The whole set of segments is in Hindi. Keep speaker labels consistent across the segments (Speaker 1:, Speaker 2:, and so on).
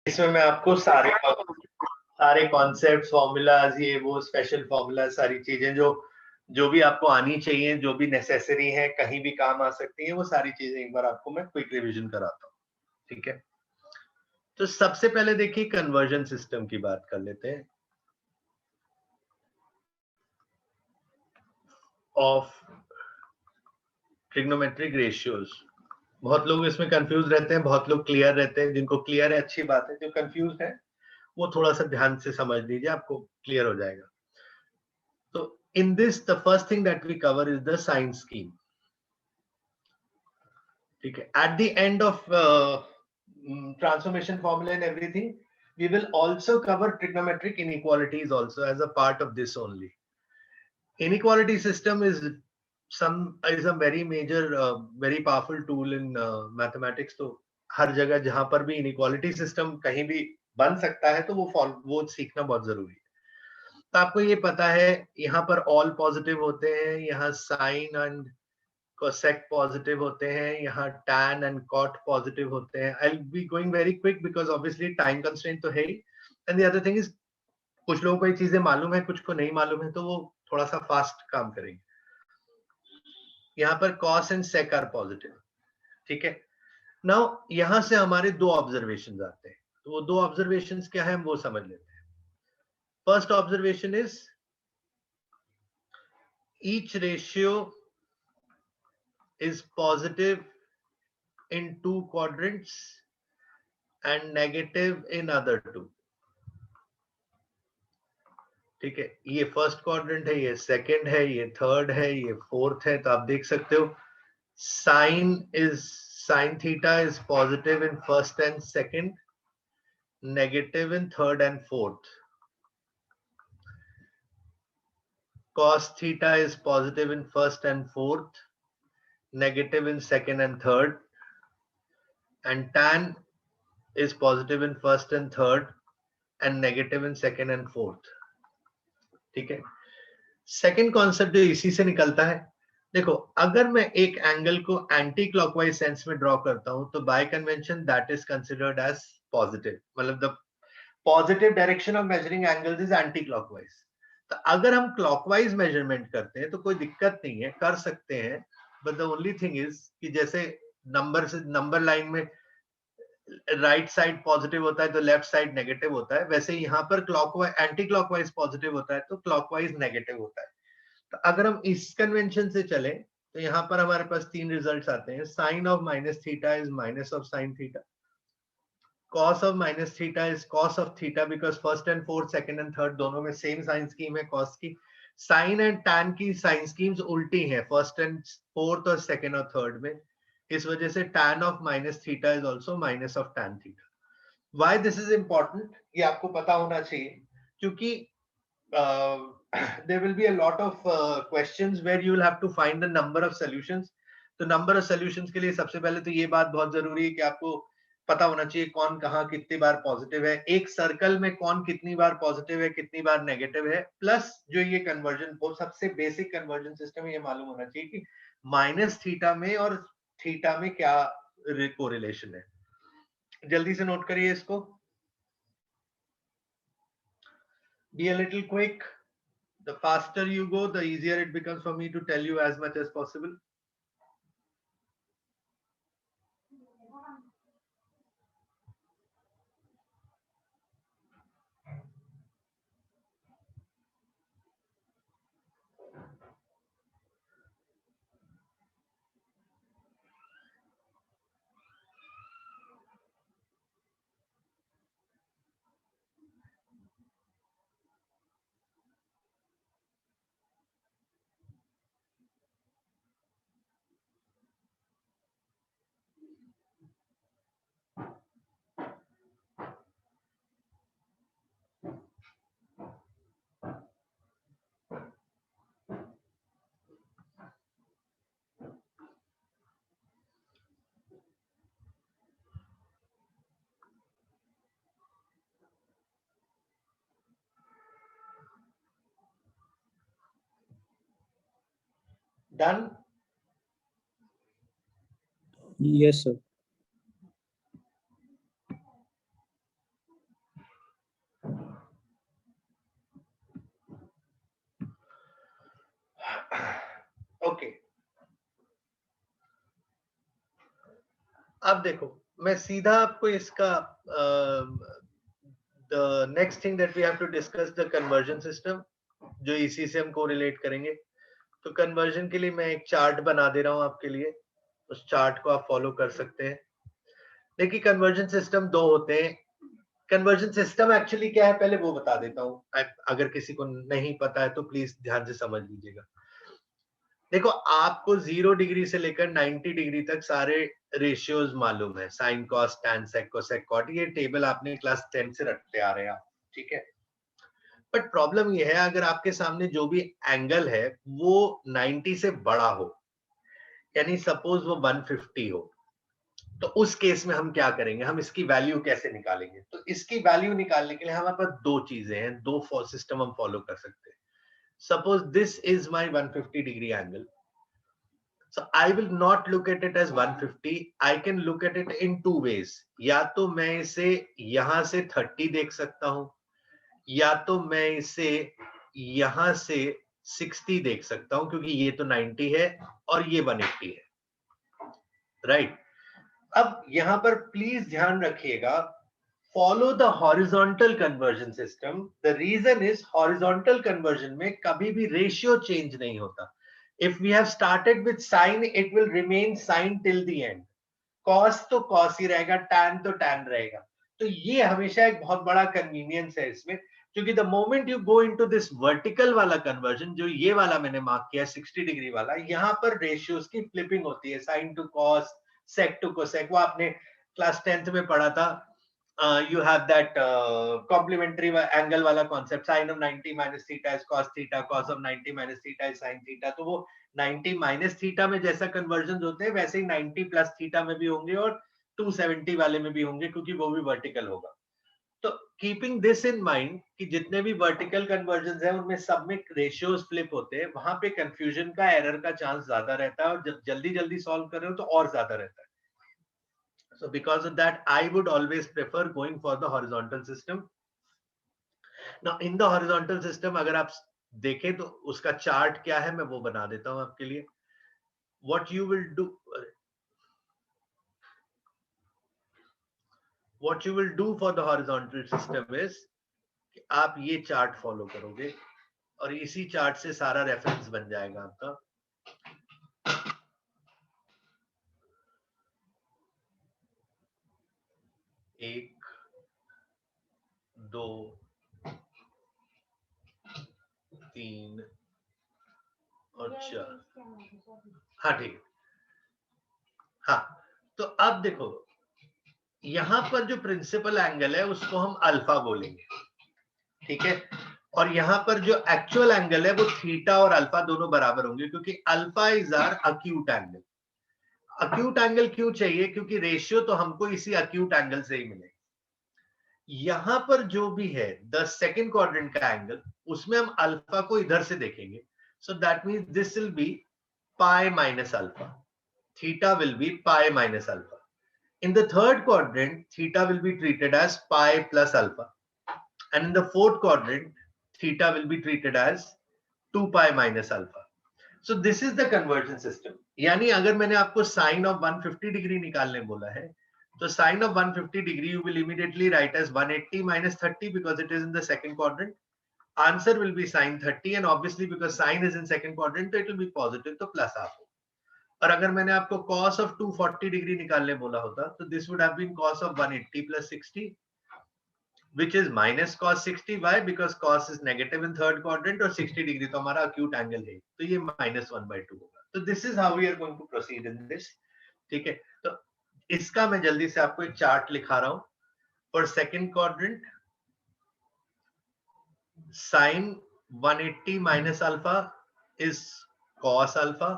Speaker 1: इसमें मैं आपको सारे कॉन्सेप्ट, फॉर्मूलाज, ये वो स्पेशल फॉर्मूला, सारी चीजें जो भी आपको आनी चाहिए, जो भी नेसेसरी है, कहीं भी काम आ सकती है, वो सारी चीजें एक बार आपको मैं क्विक रिवीजन कराता हूँ। ठीक है, तो सबसे पहले देखिए कन्वर्जन सिस्टम की बात कर लेते हैं ऑफ ट्रिग्नोमेट्रिक रेशियोज। बहुत लोग इसमें कंफ्यूज रहते हैं, बहुत लोग क्लियर रहते हैं। जिनको क्लियर है अच्छी बात है, जो कंफ्यूज है वो थोड़ा सा ध्यान से समझ लीजिए, आपको क्लियर हो जाएगा। तो in this the first thing that we cover is the sign scheme. ठीक है, at the end of transformation formula and everything, we will also cover trigonometric inequalities also as a part of this only. Inequality system is a very major very powerful tool in mathematics. तो हर जगह जहां पर भी inequality system कहीं भी बन सकता है तो वो सीखना बहुत जरूरी है। तो आपको ये पता है यहाँ पर ऑल पॉजिटिव होते हैं, यहाँ साइन एंड कोसेक पॉजिटिव होते हैं, यहाँ tan एंड cot पॉजिटिव होते हैं। I will be going very quick because obviously time constraint तो है ही। And the other thing is, कुछ लोगों को ये चीजें मालूम है, कुछ को नहीं मालूम है, तो वो थोड़ा सा फास्ट काम करेंगे। यहाँ पर cos and sec are positive. ठीक है, नाउ यहाँ से हमारे दो ऑब्जर्वेशन आते हैं। तो वो दो ऑब्जर्वेशन क्या है, हम वो समझ लेते हैं। First observation is each ratio is positive in two quadrants and negative in other two. ठीक है, ये फर्स्ट क्वाड्रेंट है, ये सेकंड है, ये थर्ड है, ये फोर्थ है। तो आप देख सकते हो sine theta is positive in first and second, negative in third and fourth. cos theta is positive in first and fourth, negative in second and third, and tan is positive in first and third and negative in second and fourth. ठीक है, सेकंड कॉन्सेप्ट जो इसी से निकलता है, देखो अगर मैं एक एंगल को एंटी क्लॉकवाइज सेंस में ड्रॉ करता हूं तो by convention that is considered as positive, मतलब the positive direction of measuring angles is anticlockwise. तो अगर हम क्लॉकवाइज मेजरमेंट करते हैं तो कोई दिक्कत नहीं है, कर सकते हैं। But the only thing is कि जैसे नंबर लाइन में राइट साइड पॉजिटिव होता है तो लेफ्ट साइड नेगेटिव होता है, वैसे यहाँ पर क्लॉकवाइज एंटी क्लॉकवाइज पॉजिटिव होता है तो क्लॉकवाइज नेगेटिव होता है। तो अगर हम इस कन्वेंशन से चले तो यहाँ पर हमारे पास तीन रिजल्ट्स आते हैं। Sine of minus theta is minus of sine theta, cos of minus theta is cos of theta because first and fourth, second and third दोनों में सेम साइन स्कीम है cos की। साइन एंड tan की साइन स्कीम्स उल्टी हैं फर्स्ट एंड फोर्थ और सेकंड और थर्ड में, इस वजह से tan of minus theta is also minus of tan theta. Why this is important, ये आपको पता होना चाहिए, क्योंकि there will be a lot of questions where you will have to find the number of solutions. तो नंबर ऑफ सॉल्यूशंस के लिए सबसे पहले तो ये बात बहुत जरूरी है कि आपको पता होना चाहिए कौन कहाँ कितनी बार पॉजिटिव है, एक सर्कल में कौन कितनी बार पॉजिटिव है, कितनी बार नेगेटिव है, प्लस जो ये कन्वर्जन, वो सबसे बेसिक कन्वर्जन सिस्टम ये मालूम होना चाहिए कि माइनस थीटा में और थीटा में क्या कोरिलेशन है। जल्दी से नोट करिए इसको, be a little quick. The faster you go, the easier it becomes for me to tell you as much as possible. Done?
Speaker 2: Yes, sir.
Speaker 1: अब देखो मैं सीधा आपको इसका the next thing that we have to discuss the conversion system, जो इसी से हम कोरिलेट करेंगे। तो कन्वर्जन के लिए मैं एक चार्ट बना दे रहा हूं आपके लिए, उस चार्ट को आप फॉलो कर सकते हैं। देखिए कन्वर्जन सिस्टम दो होते हैं। कन्वर्जन सिस्टम एक्चुअली क्या है पहले वो बता देता हूं, अगर किसी को नहीं पता है तो प्लीज ध्यान से समझ लीजिएगा। देखो आपको 0 डिग्री से लेकर 90 डिग्री तक सारे रेशियोज मालूम है, sine cos tan sec cosec cot, ये टेबल आपने क्लास 10 से रटते आ रहे हैं, ठीक है। बट प्रॉब्लम ये है अगर आपके सामने जो भी एंगल है वो 90 से बड़ा हो, यानी सपोज वो 150 हो, तो उस केस में हम क्या करेंगे, हम इसकी वैल्यू कैसे निकालेंगे? तो इसकी वैल्यू निकालने के लिए हमारे पास दो चीजें हैं, दो सिस्टम हम फॉलो कर सकते हैं। Suppose this is my 150 degree angle, so I will not look at it as 150, I can look at it in two ways, या तो मैं इसे यहां से 30 देख सकता हूं, या तो मैं इसे यहां से 60 देख सकता हूं, क्योंकि ये तो 90 है और ये 180 है, राइट। अब यहां पर प्लीज ध्यान रखिएगा, follow the horizontal conversion system. The reason is horizontal conversion में कभी भी रेशियो चेंज नहीं होता। If we have started with sine, it will remain sine till the end, cos तो कॉस ही रहेगा, टैन तो टैन रहेगा। तो ये हमेशा एक बहुत बड़ा कन्वीनियंस है इसमें, क्योंकि the moment you go into this vertical वाला कन्वर्जन, जो ये वाला मैंने मार्क किया 60 डिग्री वाला, यहाँ पर रेशियोज की फ्लिपिंग होती है, sine to cos, sec to cosec, वो आपने क्लास 10th में पढ़ा था। You have that complementary angle वाला concept, sin of 90 minus theta is cos theta, cos of 90 minus theta is sin theta। तो वो 90 minus theta में जैसा conversions होते हैं वैसे ही 90 plus theta में भी होंगे और 270 वाले में भी होंगे, क्योंकि वो भी vertical होगा। तो कीपिंग दिस इन माइंड कि जितने भी वर्टिकल कन्वर्जन है उनमें सब में रेशियोज फ्लिप होते हैं, वहां पे कंफ्यूजन का, एरर का चांस ज्यादा रहता है, और जब जल्दी जल्दी सॉल्व कर रहे हो तो और ज्यादा रहता है। So because of that, I would always prefer going for the horizontal system. Now in the horizontal system, अगर आप देखें तो उसका चार्ट क्या है मैं वो बना देता हूं आपके लिए। What you will do for the horizontal system is कि आप ये चार्ट फॉलो करोगे और इसी चार्ट से सारा रेफरेंस बन जाएगा आपका। 1 2 3 और 4, हाँ ठीक है। हाँ तो अब देखो यहां पर जो प्रिंसिपल एंगल है उसको हम अल्फा बोलेंगे, ठीक है। और यहां पर जो एक्चुअल एंगल है वो थीटा और अल्फा दोनों बराबर होंगे, क्योंकि alpha is our acute angle. Acute angle क्यों चाहिए? क्योंकि रेशियो तो हमको इसी अक्यूट एंगल से ही मिलेगा। यहां पर जो भी है द सेकंड क्वाड्रेंट का एंगल, उसमें हम अल्फा को इधर से देखेंगे, so that means this will B pi minus alpha, theta will be pi minus alpha. In the third quadrant, theta will be treated as pi plus alpha, and in the fourth quadrant, theta will be treated as 2 pi minus alpha. So this is the conversion system. यानी अगर मैंने आपको sin of 150 degree निकालने बोला है, तो sin of 150 degree you will immediately write as 180 minus 30 because it is in the second quadrant. Answer will be sin 30, and obviously because sin is in second quadrant, so it will be positive, तो plus half. और अगर मैंने आपको cos of 240 डिग्री निकालने बोला होता तो this would have been cos of 180 plus 60, which is minus cos 60। why? Because cos is negative in third quadrant और 60 डिग्री तो हमारा acute angle है, तो ये -1/2 होगा। तो this is how we are going to proceed in this, ठीक है। तो इसका मैं जल्दी से आपको एक चार्ट लिखा रहा हूं। For second quadrant, sin 180 minus alpha is cos alpha,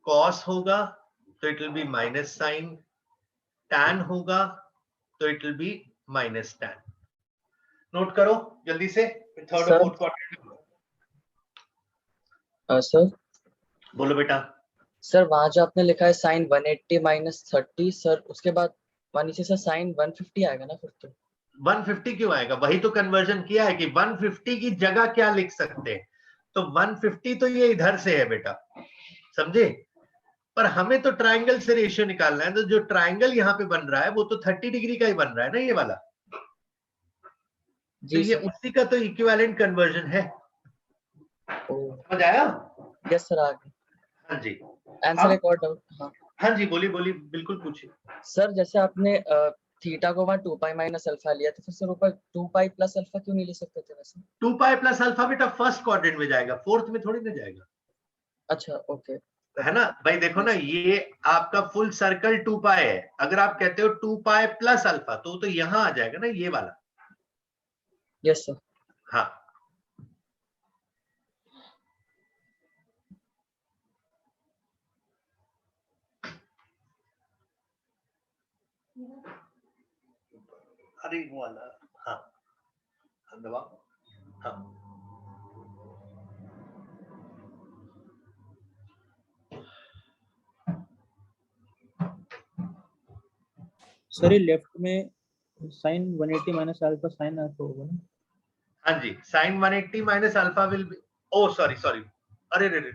Speaker 1: cos होगा तो it will be minus sine, tan होगा तो it will be minus tan। Note करो जल्दी से थर्ड और फोर्थ क्वाड्रेंट।
Speaker 2: सर
Speaker 1: बोलो बेटा।
Speaker 2: सर वहां जो आपने लिखा है साइन 180 माइनस 30, सर उसके बाद वहां नीचे से साइन 150 आएगा ना? फिर तो
Speaker 1: 150 क्यों आएगा? वही तो कन्वर्जन किया है कि 150 की जगह क्या लिख सकते हैं, तो 150 तो ये इधर से है बेटा, समझे? पर हमें तो ट्राइंगल से रेशियो निकालना है, तो जो ट्राइंगल यहाँ पे बन रहा है वो तो 30 डिग्री का ही बन रहा है ना, ये वाला। तो ये उसी का तो इक्विवेलेंट कन्वर्जन है। समझ आया?
Speaker 2: यस सर, आ गया।
Speaker 1: हाँ जी।
Speaker 2: आंसर एक और डाउट। हाँ
Speaker 1: हाँ जी, बोलिए बोलिए, बिल्कुल पूछिए
Speaker 2: सर। जैसे आपने थीटा को वहाँ 2 पाई माइनस अल्फा लिया, तो फिर सर ऊपर 2 पाई प्लस अल्फा क्यों नहीं ले सकते थे वैसे?
Speaker 1: 2 pi plus alpha beta first quadrant में जाएगा, फोर्थ में थोड़ी ना जाएगा।
Speaker 2: अच्छा ओके,
Speaker 1: है ना भाई? देखो ना, ये आपका फुल सर्कल 2 पाई है, अगर आप कहते हो 2 पाई प्लस अल्फा तो यहां आ जाएगा ना, ये वाला।
Speaker 2: Yes sir.
Speaker 1: हाँ, अरे वो वाला। हाँ, दबाओ। हाँ,
Speaker 3: सर ये लेफ्ट में sine 180 minus alpha sine alpha होगा ना?
Speaker 1: हाँ जी, sine 180 minus alpha will be, oh sorry sorry, अरे रे रे,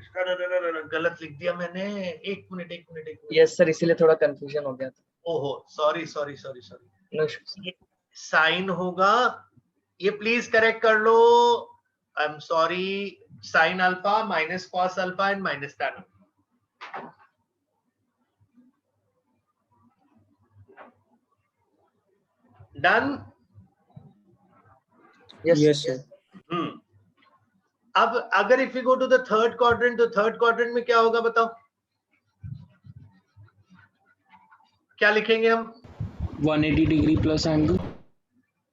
Speaker 1: गलत लिख दिया मैंने। एक मिनट।
Speaker 2: यस सर, इसीलिए थोड़ा कंफ्यूजन हो गया था।
Speaker 1: ओहो, सॉरी।
Speaker 2: No issues.
Speaker 1: ये साइन होगा, ये प्लीज करेक्ट कर लो। I am sorry, sine alpha minus cos alpha and minus tan. Done?
Speaker 2: Yes
Speaker 3: sir.
Speaker 1: अब अगर if you go to the third quadrant, तो थर्ड क्वाड्रेंट में क्या होगा बताओ? क्या लिखेंगे हम?
Speaker 4: 180 डिग्री प्लस एंगल।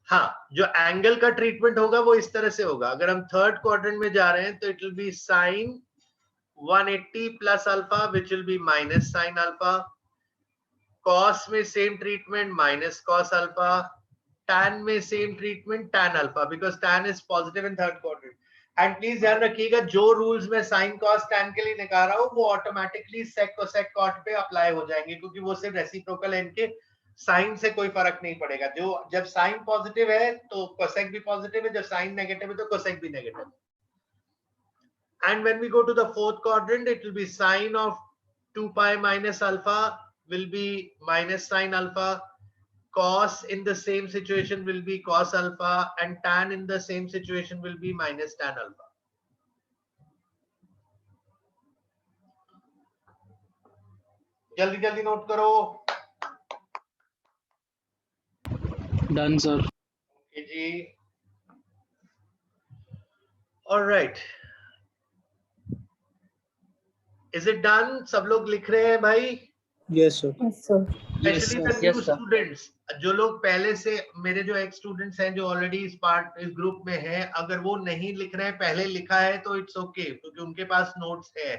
Speaker 1: हाँ, जो एंगल का ट्रीटमेंट होगा वो इस तरह से होगा। अगर हम थर्ड क्वाड्रेंट में जा रहे हैं तो it will be sine 180 plus alpha which will be minus sine alpha. Cos में same treatment, minus cos alpha. Tan में same treatment, tan alpha, because tan is positive in third quadrant. And please ध्यान रखिएगा, जो रूल्स में साइन कॉस टैन के लिए निकाल रहा हूं वो ऑटोमेटिकली सेक कोसेक कॉट पे अप्लाई हो जाएंगे, क्योंकि वो सिर्फ रेसिप्रोकल है, इनके साइन से कोई फर्क नहीं पड़ेगा। जो जब साइन पॉजिटिव है तो कोसेक भी पॉजिटिव है, जब साइन नेगेटिव है तो कोसेक भी नेगेटिव है। And when we go to the fourth quadrant, it will be sine of 2 pi minus alpha will be minus sine alpha. Cos in the same situation will be cos alpha, and tan in the same situation will be minus tan alpha. जल्दी जल्दी नोट करो।
Speaker 4: Done sir.
Speaker 1: Okay ji, alright, is it done? सब लोग लिख रहे हैं भाई?
Speaker 3: Yes sir.
Speaker 1: Specially the new students, जो लोग पहले से, मेरे जो एक्स स्टूडेंट्स हैं जो ऑलरेडी इस ग्रुप में हैं, अगर वो नहीं लिख रहे हैं, पहले लिखा है तो इट्स ओके, क्योंकि उनके पास नोट्स है।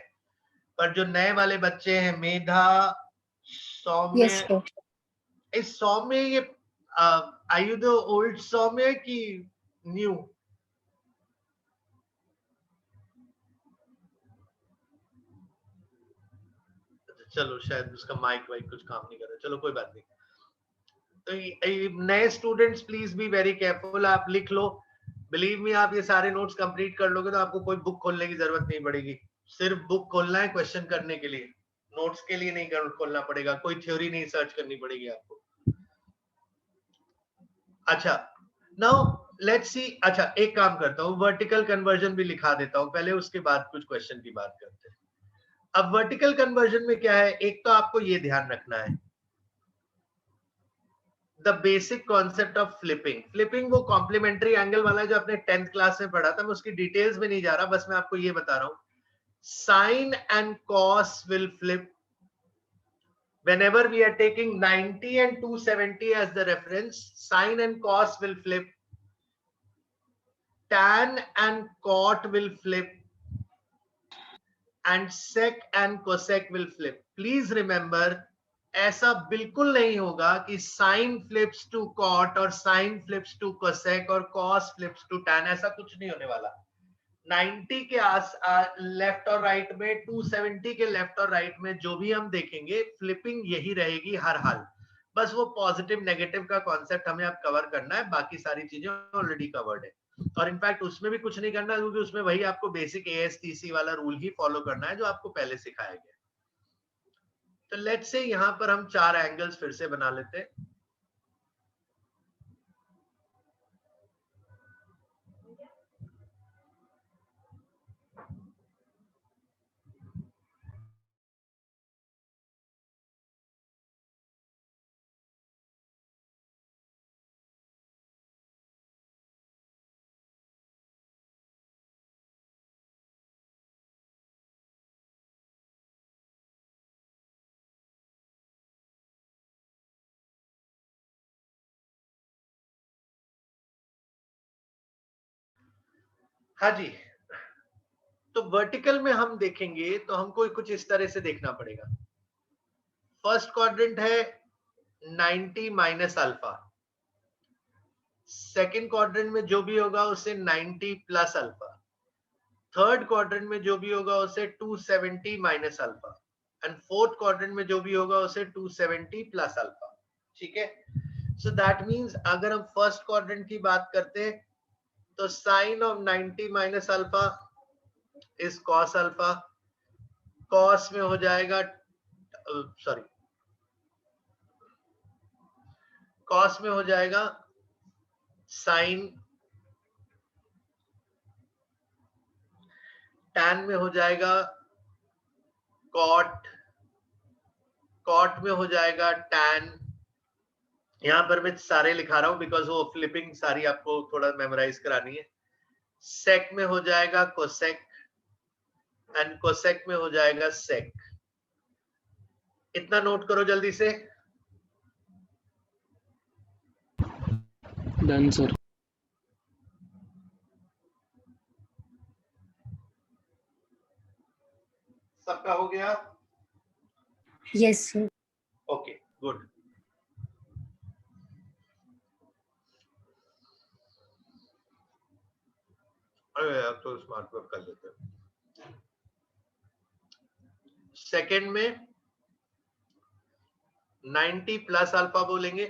Speaker 1: पर जो नए वाले बच्चे हैं, मेधा, सौम्य, इस सौम्य, ये आर यू द ओल्ड सौम्य की न्यू? चलो, शायद उसका माइक वाइक कुछ काम नहीं कर रहा, चलो कोई बात नहीं। तो नए students please be very careful, आप लिख लो। बिलीव मी, आप ये सारे नोट्स कंप्लीट कर लोगे तो आपको कोई बुक खोलने की जरूरत नहीं पड़ेगी। सिर्फ बुक खोलना है क्वेश्चन करने के लिए, नोट्स के लिए नहीं खोलना पड़ेगा, कोई थ्योरी नहीं सर्च करनी पड़ेगी आपको। अच्छा, नाउ लेट्स सी। अच्छा, एक काम करता हूँ, वर्टिकल कन्वर्जन भी लिखा देता हूँ पहले, उसके बाद कुछ क्वेश्चन की बात करते हैं। अब वर्टिकल कन्वर्जन में क्या है, एक तो आपको ये ध्यान रखना है, the basic concept of flipping. Flipping वो कॉम्प्लीमेंट्री एंगल वाला है जो आपने 10th क्लास में पढ़ा था, मैं उसकी डिटेल्स में नहीं जा रहा, बस मैं आपको ये बता रहा हूं, sine and cos will flip whenever we are taking 90 and 270 as the reference. Sine and cos will flip, tan and cot will flip, and sec and cosec will flip. Please remember, ऐसा बिल्कुल नहीं होगा कि साइन फ्लिप्स टू कॉट और साइन फ्लिप्स टू कोसेक और कॉस फ्लिप्स टू टैन, ऐसा कुछ नहीं होने वाला। 90 के लेफ्ट और राइट में, 270 के लेफ्ट और राइट में जो भी हम देखेंगे, फ्लिपिंग यही रहेगी हर हाल। बस वो पॉजिटिव नेगेटिव का कॉन्सेप्ट हमें अब कवर करना है, बाकी सारी चीजें ऑलरेडी कवर्ड है। और इनफैक्ट उसमें भी कुछ नहीं करना, क्योंकि उसमें वही आपको बेसिक ASTC वाला रूल ही फॉलो करना है जो आपको पहले सिखाया गया। तो लेट्स से यहां पर हम 4 एंगल्स फिर से बना लेते हैं। हाँ जी, तो वर्टिकल में हम देखेंगे तो हमको कुछ इस तरह से देखना पड़ेगा। फर्स्ट क्वाड्रेंट है 90 माइनस अल्फा, सेकेंड क्वाड्रेंट में जो भी होगा उसे 90 प्लस अल्फा, थर्ड क्वाड्रेंट में जो भी होगा उसे 270 minus alpha, and fourth quadrant में जो भी होगा उसे 270 प्लस अल्फा। ठीक है, सो दैट मींस अगर हम फर्स्ट क्वाड्रेंट की बात करते हैं तो sine of 90 minus alpha is cos alpha, cos में हो जाएगा, सॉरी, कॉस में हो जाएगा साइन, टैन में हो जाएगा कॉट, कॉट में हो जाएगा टैन। यहां पर मैं सारे लिखा रहा हूं बिकॉज वो फ्लिपिंग सारी आपको थोड़ा मेमोराइज करानी है। सेक में हो जाएगा कोसेक, एंड कोसेक में हो जाएगा सेक। इतना नोट करो जल्दी से।
Speaker 4: Done sir.
Speaker 1: सबका हो गया?
Speaker 5: Yes, sir.
Speaker 1: Okay, good. अरे अब तो स्मार्ट वर्क कर लेते हैं। सेकेंड में 90 प्लस अल्फा बोलेंगे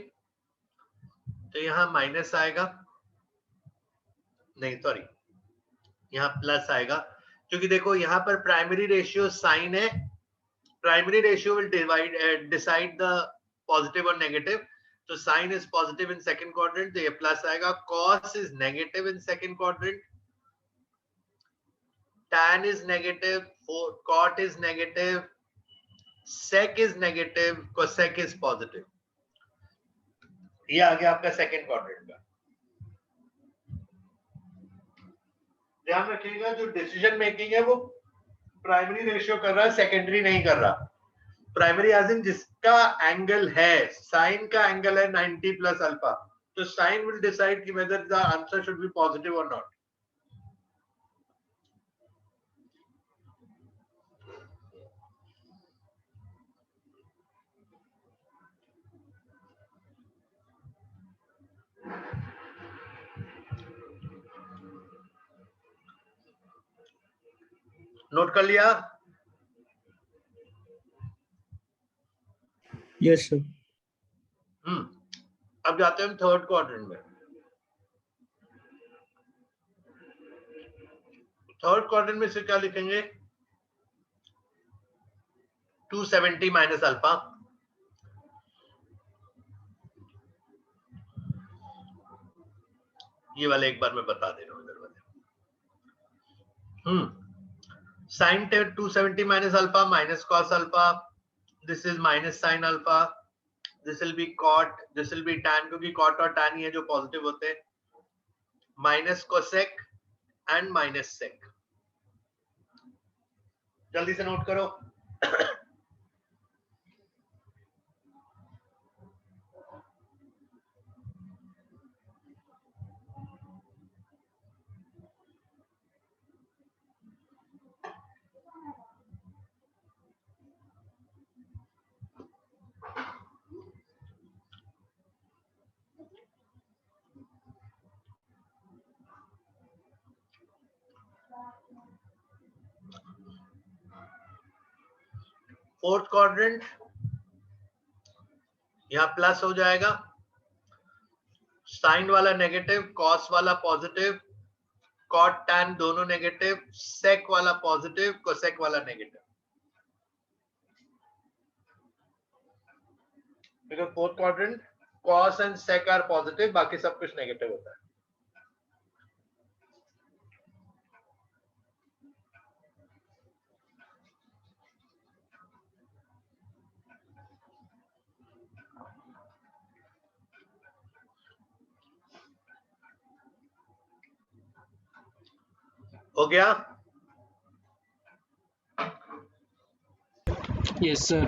Speaker 1: तो यहां माइनस आएगा, नहीं सॉरी, यहां प्लस आएगा, क्योंकि देखो यहां पर प्राइमरी रेशियो साइन है, primary ratio will decide the positive और नेगेटिव, तो sine is positive in second quadrant तो ये प्लस आएगा, cos is negative in second quadrant, tan is negative, cot is negative, sec is negative, cosec is positive। ये आ गया आपका सेकंड क्वाड्रेंट का। ध्यान रखिएगा जो डिसीजन मेकिंग है वो प्राइमरी रेशियो कर रहा है, सेकेंडरी नहीं कर रहा। प्राइमरी एज इन जिसका एंगल है, साइन का एंगल है 90 प्लस अल्फा, तो साइन विल डिसाइड कि whether the answer should be positive और नॉट। नोट कर लिया?
Speaker 3: Yes sir.
Speaker 1: अब जाते हैं हम थर्ड क्वाड्रेंट में। थर्ड क्वाड्रेंट में से क्या लिखेंगे? 270 माइनस अल्फा, ये वाले एक बार मैं बता दे रहा हूं इधर वाले। Sine 270 minus alpha minus cos alpha, this is minus sine alpha, this will be cot, this will be tan, क्योंकि कॉट और टैन ही है जो पॉजिटिव होते हैं, minus cosec and minus sec. जल्दी से नोट करो। फोर्थ क्वाड्रेंट, यहां प्लस हो जाएगा, साइन वाला नेगेटिव, कॉस वाला पॉजिटिव, कॉट टैन दोनों नेगेटिव, सेक वाला पॉजिटिव, कोसेक वाला negative. Because fourth quadrant cos and sec are positive, बाकी सब कुछ नेगेटिव होता है. हो गया?
Speaker 4: Yes, sir.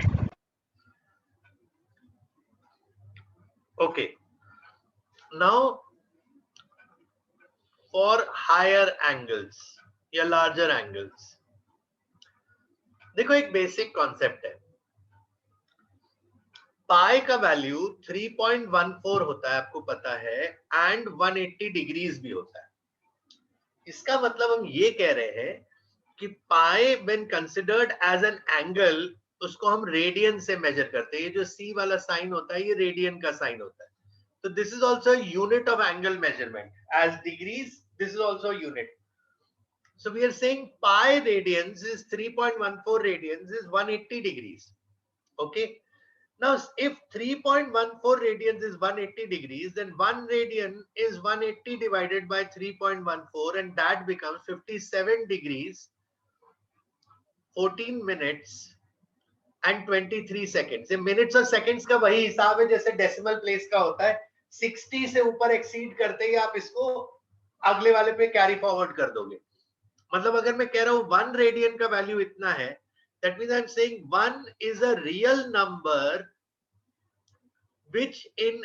Speaker 1: Okay. Now, for higher angles या larger angles, देखो एक बेसिक कॉन्सेप्ट है. पाई का वैल्यू 3.14 होता है, आपको पता है, एंड 180 डिग्रीज भी होता है. इसका मतलब हम ये कह रहे हैं कि pi when considered as an angle, उसको हम रेडियन से मेजर करते हैं. ये जो सी वाला साइन होता है, ये रेडियन का साइन होता है. So this is also a unit of angle measurement. As degrees, this is also a unit. So we are saying pi radians is 3.14 radians is 180 degrees. Okay. Now, if 3.14 radians is 180 degrees, then 1 radian is 180 divided by 3.14, and that becomes 57 degrees, 14 minutes and 23 seconds. ये minutes और seconds का वही हिसाब है जैसे decimal place का होता है. 60 से ऊपर एक्सीड करते ही आप इसको अगले वाले पे कैरी फॉरवर्ड कर दोगे. मतलब अगर मैं कह रहा हूं 1 रेडियन का वैल्यू इतना है, that means I am saying 1 is a real number which in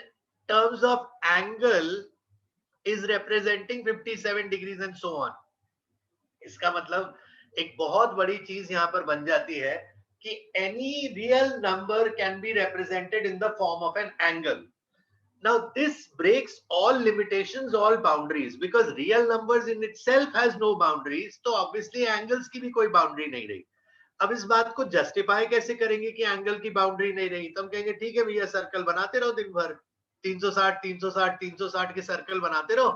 Speaker 1: terms of angle is representing 57 degrees and so on. इसका मतलब एक बहुत बड़ी चीज यहां पर बन जाती है कि any real number can be represented in the form of an angle. Now this breaks all limitations, all boundaries, because real numbers in itself has no boundaries, तो obviously angles की भी कोई boundary नहीं रही. अब इस बात को justify कैसे करेंगे कि angle की boundary नहीं रही? तो हम कहेंगे ठीक है भैया, सर्कल बनाते रहो दिन भर, 360 360 360 के सर्कल बनाते रहो,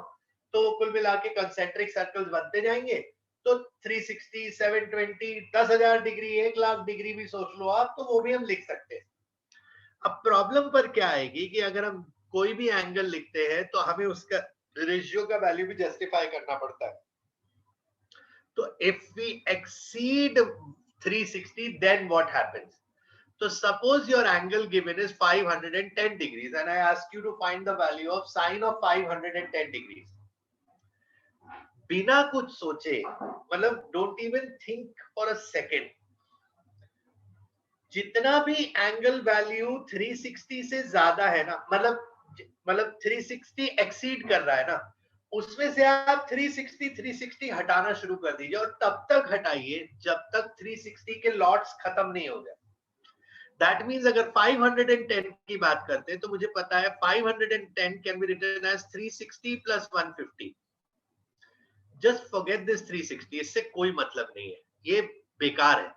Speaker 1: तो कुल मिला के concentric circles बनते जाएंगे. तो 360 720 10,000 डिग्री 1,00,000 डिग्री भी सोच लो आप, तो वो भी हम लिख सकते हैं. अब प्रॉब्लम पर क्या आएगी कि अगर हम कोई भी एंगल लिखते हैं तो हमें उसका रेशियो का वैल्यू भी जस्टिफाई करना पड़ता है. तो if we exceed 360, then what happens? तो suppose your angle given is 510 degrees and I ask you to find the value of sine of 510 degrees. बिना कुछ सोचे, मतलब don't even think for a second, जितना भी एंगल वैल्यू 360 से ज्यादा है ना, मतलब 360 एक्सीड कर रहा है ना, उसमें से आप 360 हटाना शुरू कर दीजिए और तब तक हटाइए जब तक 360 के लॉट्स खत्म नहीं हो जाए. दैट मींस अगर 510 की बात करते हैं तो मुझे पता है 510 can be written as 360 plus 150. Just forget this 360, इससे कोई मतलब नहीं है, ये बेकार है.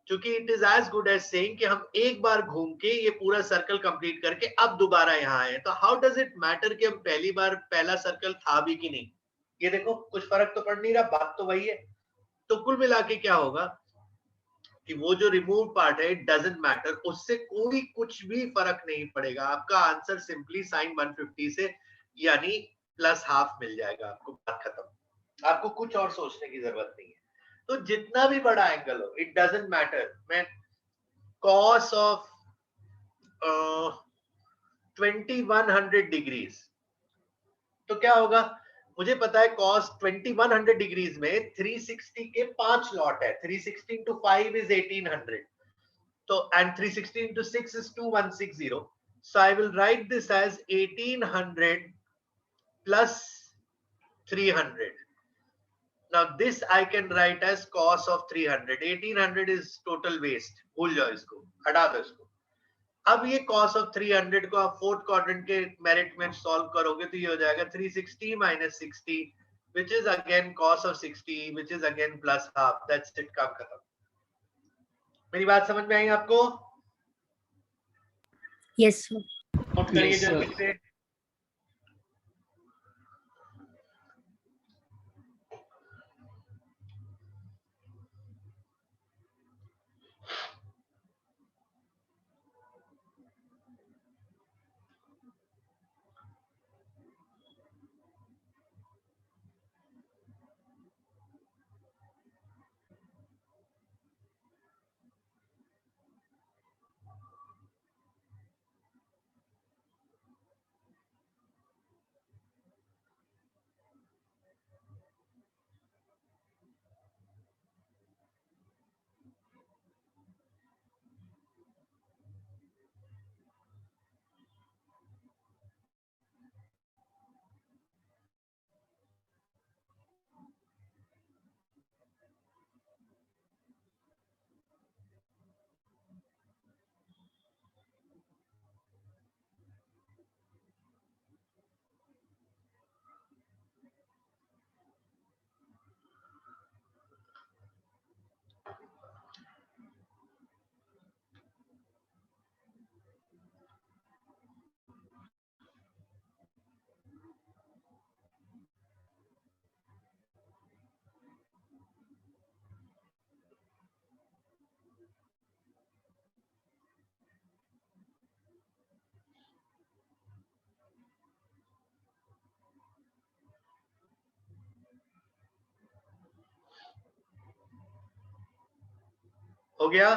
Speaker 1: क्योंकि it is as good as saying कि हम एक बार घूम के ये पूरा सर्कल कंप्लीट करके अब दोबारा यहाँ आए. तो हाउ डज इट मैटर कि हम पहली बार पहला सर्कल था भी कि नहीं? ये देखो कुछ फर्क तो पड़ नहीं रहा, बात तो वही है. तो कुल मिला के क्या होगा कि वो जो रिमूव पार्ट है इट डजंट मैटर, उससे कोई कुछ भी फर्क नहीं पड़ेगा. आपका आंसर सिंपली साइन 150 से यानी प्लस हाफ मिल जाएगा आपको, बात खत्म. आपको कुछ और सोचने की जरूरत नहीं है. तो जितना भी बड़ा एंगल हो, इट डजंट मैटर. मैं cos ऑफ 2100 डिग्रीज, तो क्या होगा? मुझे पता है cos 2100 डिग्रीज में 360 के 5 लॉट है. 360 into 5 is 1800. तो and 360 into 6 is 2160. So I will write this as 1800 plus 300. Now this I can write as cos of 300. 1800 is total waste. भूल जाओ इसको, हटा दो इसको. अब ये cos of 300 को आप फोर्थ क्वाड्रेंट के मेरिट में सॉल्व करोगे तो ये हो जाएगा 360 minus 60, which is again cos of 60, which is again plus half. That's it, काम खत्म. मेरी बात समझ में आई आपको?
Speaker 5: Yes, sir.
Speaker 1: नोट करिए
Speaker 4: Yes, sir.
Speaker 1: जल्दी से. हो गया?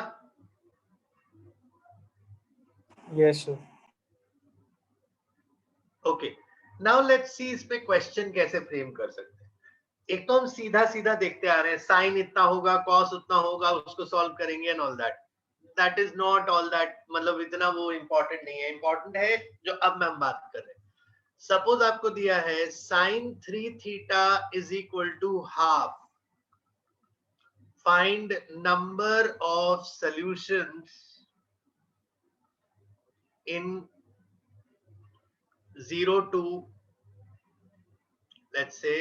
Speaker 3: Yes sir.
Speaker 1: Okay, now let's see इस पे क्वेश्चन कैसे फ्रेम कर सकते हैं। एक तो हम सीधा सीधा देखते आ रहे हैं, साइन इतना होगा, कॉस उतना होगा, उसको सॉल्व करेंगे and all that. That is not all that, मतलब इतना वो इंपॉर्टेंट नहीं है। इंपॉर्टेंट है जो अब हम बात कर रहे हैं। सपोज आपको दिया है sine 3 theta is equal to half, find number of solutions in 0 to, let's say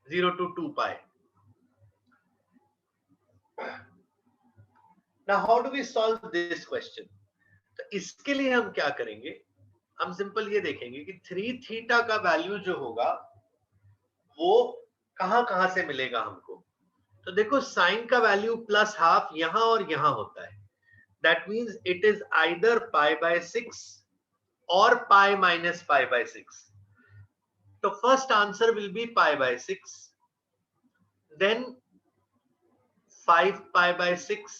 Speaker 1: 0 to 2 pi. Now how do we solve this question? तो इसके लिए हम क्या करेंगे, हम सिंपल ये देखेंगे कि 3 थीटा का वैल्यू जो होगा वो कहां से मिलेगा हमको। तो देखो साइन का वैल्यू प्लस हाफ यहां और यहां होता है, that means it is either pi by 6 or pi minus pi by 6. So first answer will be pi by 6, then 5 pi by 6,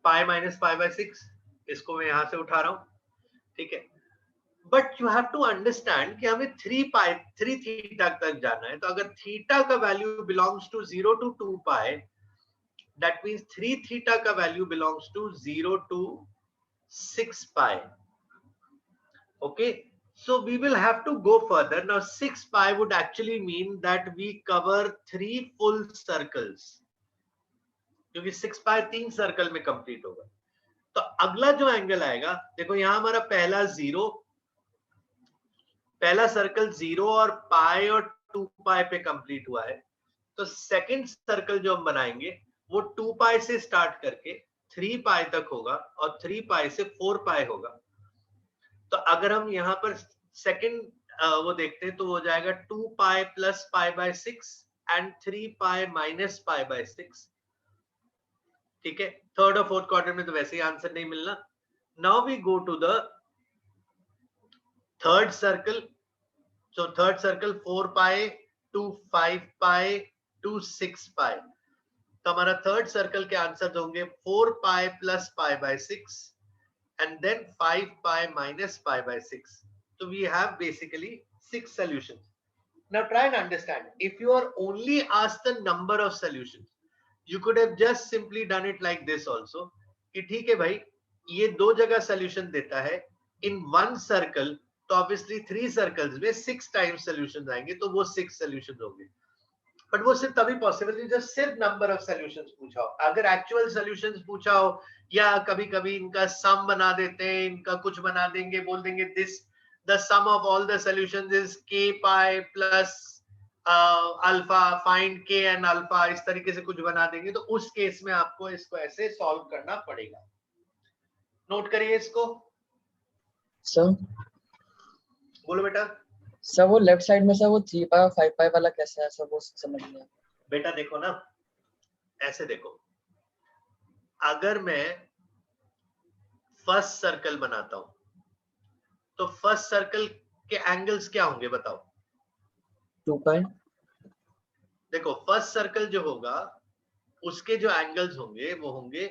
Speaker 1: pi minus pi by 6, इसको मैं यहां से उठा रहा हूं, ठीक है। But you have to understand कि हमें 3 थीटा तक जाना है। तो अगर थीटा का value belongs to 0 to 2 pi, that means 3 theta का value belongs to 0 to 6 pi. Okay, so we will have to go further. Now 6 pi would actually mean that we cover 3 full circles, क्योंकि 6 pi 3 सर्कल में कंप्लीट होगा। तो अगला जो एंगल आएगा, देखो यहां हमारा पहला सर्कल 0 और पाई और 2 पाई पे कंप्लीट हुआ है। तो सेकंड सर्कल जो हम बनाएंगे वो 2 पाई से स्टार्ट करके 3 पाई तक होगा और 3 पाई से 4 पाई होगा। तो अगर हम यहाँ पर सेकंड वो देखते हैं तो वो जाएगा 2 पाई plus pi by 6 and 3 pi minus pi by 6, ठीक है। थर्ड और फोर्थ क्वाड्रेंट में तो वैसे ही आंसर नहीं मिलना। Now we go to the third circle. So third circle 4 pi to 5 pi to 6 pi. तो हमारा थर्ड सर्कल के आंसर होंगे 4 pi plus pi by 6 and then 5 pi minus pi by 6. So we have basically 6 solutions. Now try and understand, if you are only asked the number of solutions, you could have just simply done it like this also, कि ठीक है भाई ये दो जगह solution देता है in one circle, तो obviously 3 circles में 6 times solutions आएंगे, तो वो 6 solutions होंगे। बट वो सिर्फ तभी पॉसिबल है जब सिर्फ नंबर ऑफ सॉल्यूशंस पूछा हो। अगर एक्चुअल सॉल्यूशंस पूछा हो या कभी कभी इनका सम बना देते हैं, इनका कुछ बना देंगे, बोल देंगे this the sum of all the solutions is k pi plus alpha, find k and alpha, इस तरीके से कुछ बना देंगे, तो उस केस में आपको इसको ऐसे सॉल्व करना पड़ेगा। नोट करिए इसको।
Speaker 2: सर
Speaker 1: बोलो बेटा।
Speaker 2: सर वो लेफ्ट साइड में सर वो 3 पाई और 5 पाई वाला कैसा है सर, वो समझ नहीं आया।
Speaker 1: बेटा देखो ना, ऐसे देखो, अगर मैं फर्स्ट सर्कल बनाता हूं तो फर्स्ट सर्कल के एंगल्स क्या होंगे बताओ।
Speaker 2: 2 पाई।
Speaker 1: देखो फर्स्ट सर्कल जो होगा उसके जो एंगल्स होंगे वो होंगे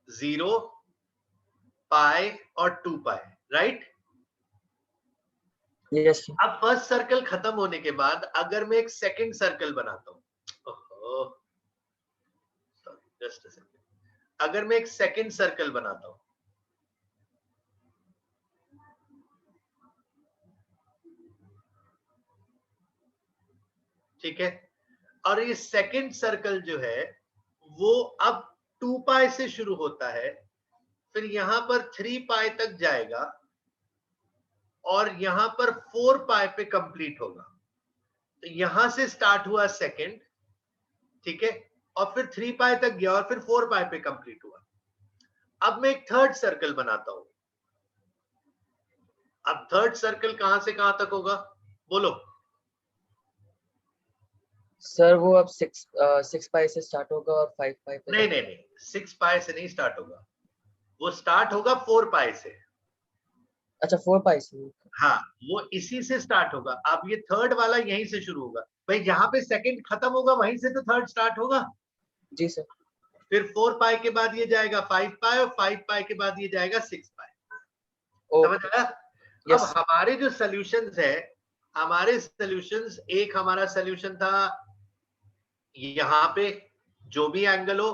Speaker 1: 0 पाई और 2 पाई, राइट।
Speaker 2: Yes sir.
Speaker 1: अब फर्स्ट सर्कल खत्म होने के बाद अगर मैं एक सेकंड सर्कल बनाता हूं, जस्ट अ सेकंड, अगर मैं एक सेकंड सर्कल बनाता हूं, ठीक है, और ये सेकंड सर्कल जो है वो अब 2 पाई से शुरू होता है, फिर यहां पर 3 पाई तक जाएगा और यहां पर 4 पाई पे कंप्लीट होगा। तो यहां से स्टार्ट हुआ सेकंड, ठीक है, और फिर 3 पाई तक गया और फिर 4 पाई पे कंप्लीट हुआ। अब मैं एक थर्ड सर्कल बनाता हूं। अब थर्ड सर्कल कहां से कहां तक होगा बोलो।
Speaker 2: सर वो अब 6 पाई से स्टार्ट होगा और 5 पाई पे।
Speaker 1: नहीं नहीं नहीं, 6 पाई से नहीं स्टार्ट होगा, वो स्टार्ट होगा 4 पाई से।
Speaker 2: अच्छा 4 पाई से।
Speaker 1: हाँ, वो इसी से स्टार्ट होगा। अब ये थर्ड वाला यहीं से शुरू होगा भाई, जहां पे सेकंड खत्म होगा वहीं से तो थर्ड स्टार्ट होगा।
Speaker 2: जी सर।
Speaker 1: फिर 4 पाई के बाद ये जाएगा 5 पाई और 5 पाई के बाद ये जाएगा 6 पाई। समझ आया? अब
Speaker 2: यस
Speaker 1: हमारे जो सॉल्यूशंस है, हमारे सॉल्यूशंस, एक हमारा सॉल्यूशन था यहाँ पे जो भी एंगल हो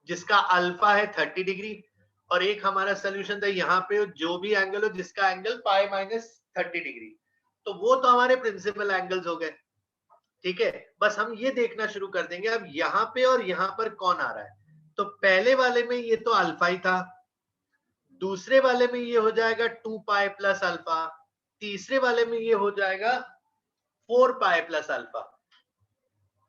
Speaker 1: जिसका अल्फा है 30 डिग्री, और एक हमारा सॉल्यूशन था यहाँ पे जो भी एंगल हो जिसका एंगल पाई माइनस 30 डिग्री। तो वो तो हमारे प्रिंसिपल एंगल्स हो गए, ठीक है। बस हम ये देखना शुरू कर देंगे अब यहाँ पे और यहाँ पर कौन आ रहा है। तो पहले वाले में ये तो अल्फा ही था, दूसरे वाले में ये हो जाएगा 2 पाई प्लस अल्फा, तीसरे वाले में ये हो जाएगा 4 पाई प्लस अल्फा।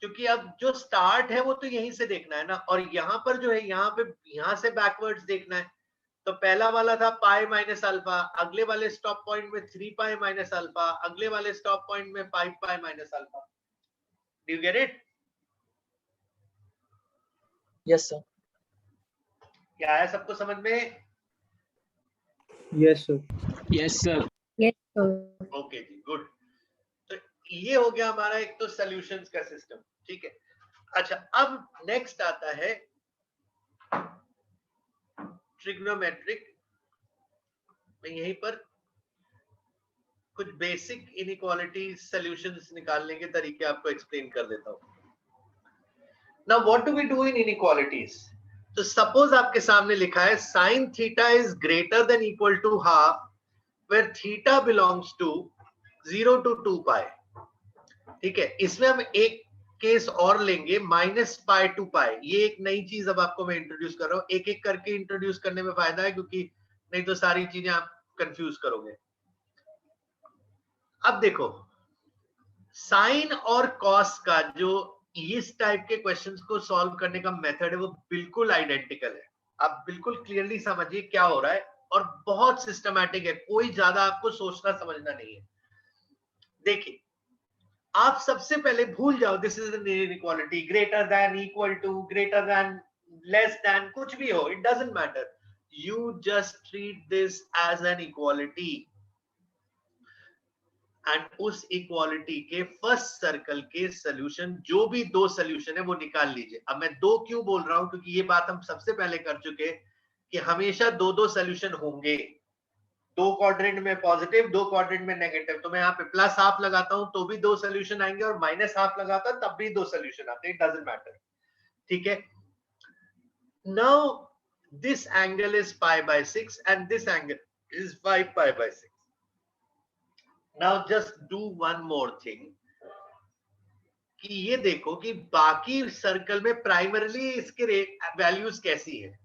Speaker 1: क्योंकि अब जो स्टार्ट है वो तो यहीं से देखना है ना, और यहाँ पर जो है यहाँ पे यहाँ से बैकवर्ड्स देखना है। तो पहला वाला था पाई माइनस अल्फा, अगले वाले स्टॉप पॉइंट में 3 पाई माइनस अल्फा, अगले वाले स्टॉप पॉइंट में 5 pi minus alpha. Do you get it?
Speaker 2: Yes sir.
Speaker 1: क्या आया सबको समझ में?
Speaker 3: Yes sir.
Speaker 4: Yes sir.
Speaker 5: Yes, sir.
Speaker 1: Okay जी, गुड। तो ये हो गया हमारा एक तो सॉल्यूशंस का सिस्टम, ठीक है। अच्छा, अब नेक्स्ट आता है ट्रिग्नोमेट्रिक। मैं यहीं पर कुछ बेसिक इनइक्वालिटी सॉल्यूशंस निकालने के तरीके आपको एक्सप्लेन कर देता हूं। Now what do we do in inequalities? तो सपोज आपके सामने लिखा है sin theta is greater than equal to half where theta belongs to 0 to 2 pi, ठीक है। इसमें हम एक केस और लेंगे माइनस पाई टू पाई। ये एक नई चीज अब आपको मैं इंट्रोड्यूस कर रहा हूं, एक एक करके इंट्रोड्यूस करने में फायदा है क्योंकि नहीं तो सारी चीजें आप कंफ्यूज करोगे। अब देखो, साइन और कॉस का जो इस टाइप के क्वेश्चंस को सॉल्व करने का मेथड है वो बिल्कुल आइडेंटिकल है। आप बिल्कुल क्लियरली समझिए क्या हो रहा है, और बहुत सिस्टमैटिक है, कोई ज्यादा आपको सोचना समझना नहीं है। देखिए, आप सबसे पहले भूल जाओ this is an inequality, greater than, equal to, greater than, less than, कुछ भी हो, it doesn't matter. You just treat this as an equality and उस इक्वालिटी के फर्स्ट सर्कल के सॉल्यूशन, जो भी दो सॉल्यूशन है वो निकाल लीजिए। अब मैं दो क्यों बोल रहा हूं, क्योंकि ये बात हम सबसे पहले कर चुके कि हमेशा दो दो सॉल्यूशन होंगे, दो क्वाड्रेंट में पॉजिटिव, दो क्वाड्रेंट में नेगेटिव। तो मैं यहाँ पे प्लस हाफ लगाता हूं तो भी दो सॉल्यूशन आएंगे, और माइनस हाफ लगाता तब भी दो सॉल्यूशन आते हैं, इट डजंट मैटर, ठीक है। Now this angle is pi by 6 and this angle is 5 pi by 6। Now just do one more thing, कि ये देखो कि बाकी सर्कल में प्राइमरीली इसके वैल्यूज कैसी है।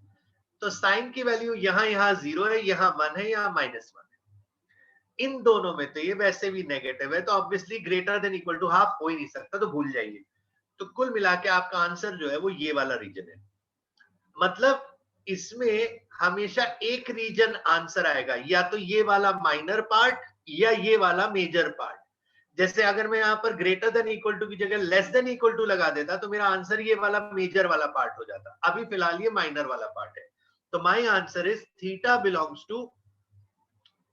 Speaker 1: तो साइन की वैल्यू यहाँ 0 है, यहाँ 1 है, यहाँ -1 है। इन दोनों में तो ये वैसे भी नेगेटिव है, तो obviously greater than equal to half हो ही नहीं सकता, तो भूल जाइए। तो कुल मिला के आपका आंसर जो है वो ये वाला रीजन है। मतलब इसमें हमेशा एक रीजन आंसर आएगा, या तो ये वाला माइनर पार्ट या ये वाला मेजर पार्ट। जैसे अगर मैं यहाँ पर ग्रेटर देन इक्वल टू की जगह लेस देन इक्वल टू लगा देता तो मेरा आंसर ये वाला मेजर वाला पार्ट हो जाता। अभी फिलहाल ये माइनर वाला पार्ट है। तो my answer is theta belongs to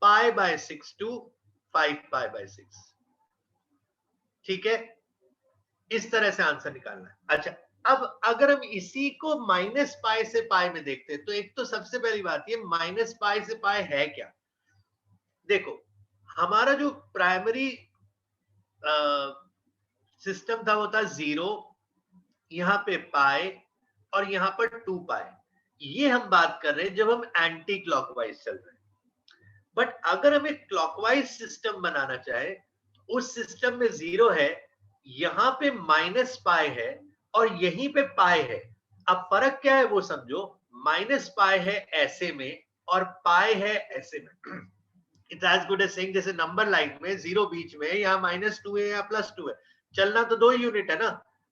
Speaker 1: pi by 6 to 5 pi by 6, ठीक है। इस तरह से आंसर निकालना है। अच्छा, अब अगर हम इसी को माइनस पाई से पाई में देखते हैं, तो एक तो सबसे पहली बात ये माइनस पाई से पाई है क्या। देखो, हमारा जो प्राइमरी सिस्टम था वो था 0, यहाँ पे पाई और यहाँ पर 2 पाई। ये हम बात कर रहे हैं जब हम एंटी क्लॉकवाइज चल रहे हैं। बट अगर हम एक क्लॉकवाइज सिस्टम बनाना चाहे, उस सिस्टम में 0 है, यहाँ पे माइनस पाई है और यहीं पे पाई है। अब फर्क क्या है वो समझो, माइनस पाई है ऐसे में और पाई है ऐसे में। It's as good as saying जैसे नंबर लाइन में 0 बीच में, यहाँ -2 है या +2 है, चलना तो 2 यूनिट है ना।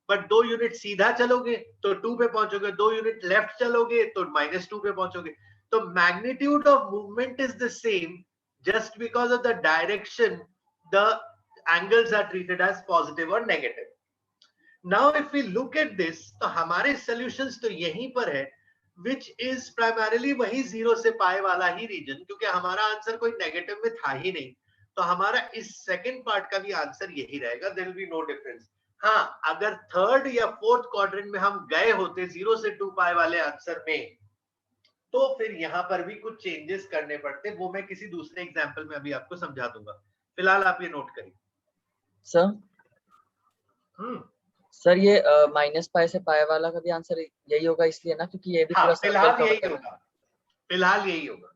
Speaker 1: बट 2 यूनिट सीधा चलोगे तो 2 पे पहुंचोगे, 2 यूनिट लेफ्ट चलोगे तो -2 पे पहुंचोगे। तो magnitude of movement is the same, just because of the direction the angles are treated as positive और negative. Now if we look at this, तो हमारे सॉल्यूशंस तो यहीं पर है, which is primarily वही 0 से पाई वाला ही रीजन, क्योंकि हमारा आंसर कोई नेगेटिव में था ही नहीं। तो हमारा इस सेकंड पार्ट का भी आंसर यही रहेगा, there will be no difference। हाँ, अगर थर्ड या फोर्थ क्वाड्रेंट में हम गए होते 0 से 2 पाई वाले आंसर में, तो फिर यहां पर भी कुछ चेंजेस करने पड़ते, वो मैं किसी दूसरे एग्जांपल में अभी आपको समझा दूंगा। फिलहाल आप ये नोट करिए।
Speaker 2: सर
Speaker 1: हम्म
Speaker 2: सर ये माइनस पाई से पाई वाला का भी आंसर यही होगा इसलिए ना, क्योंकि ये भी
Speaker 1: हाँ,
Speaker 2: पूरा सर्कल
Speaker 1: फिलहाल
Speaker 2: कवर
Speaker 1: यही
Speaker 2: कर रहा है।
Speaker 1: होगा, फिलहाल यही होगा।